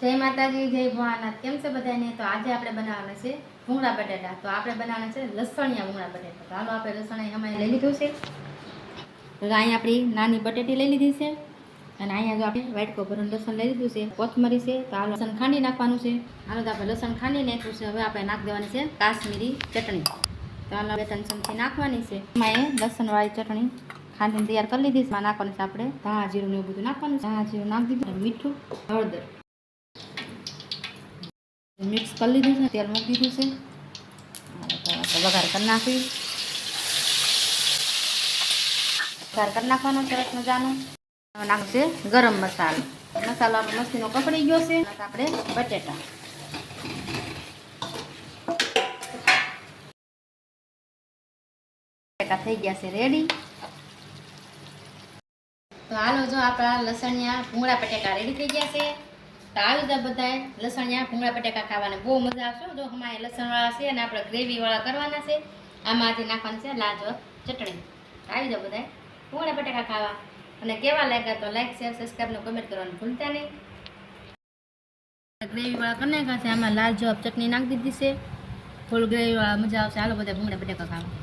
જય માતાજી, જય ભોળાનાથ. કેમ છે બધાને? તો આજે આપણે બનાવવાના છે ભૂંગળા બટેટા. તો આપણે બનાવવાના છે લસણિયા ભૂંગળા બટેટા. તો હાલો આપણે લસણ અમે લઈ લીધું છે. તો અહીંયા આપણી નાની બટેટી લઈ લીધી છે અને અહીંયા જો આપણે વાટકો ભરીને લસણ લઈ લીધું છે, કોથમરી છે. તો હાલો લસણ ખાંડી નાખવાનું છે. હાલો તો આપણે લસણ ખાંડી નાખ્યું છે. હવે આપણે નાખી દેવાની છે કાશ્મીરી ચટણી. તો હાલો 2-3 ચમચી નાખવાની છે. એમાં એ લસણવાળી ચટણી ખાંડીને તૈયાર કરી લીધી છે. નાખવાનું છે આપણે ધાણા જીરું ને એવું બધું નાખવાનું છે. ધાણા જીરું નાખી દીધું, મીઠું, હળદર મિક્સ કરી લીધું છે. તેલ મૂકી દીધું છે. વઘાર કરી નાખી નાખવાનો સરસ મજાનો. નાખશે ગરમ મસાલો. મસાલો આપણો મસ્તીનો કપડી ગયો છે. આપણે બટેટા થઈ ગયા છે રેડી. તો હાલો જો આપણા લસણિયા ભૂંગળા બટેટા રેડી થઈ ગયા છે. તો આવી જાય બધાએ લસણિયા ભૂંગળા બટેકા ખાવાના બહુ મજા આવશે. જો અમારે લસણવાળા છે અને આપણે ગ્રેવીવાળા કરવાના છે. આમાંથી નાખવાની છે લાજવાબ ચટણી. આવી જાઓ બધાએ ભૂંગળા બટેકા ખાવા. અને કેવા લાગ્યા તો લાઈક, શેર, સબસ્ક્રાઈબ ને કમેન્ટ કરવાનું ભૂલતા નહીં. ગ્રેવીવાળા કરી નાખ્યા છે. આમાં લાજવાબ ચટણી નાખી દીધી છે. ફૂલ ગ્રેવીવાળા મજા આવશે. હાલો બધા ભૂંગળા બટેકા ખાવા.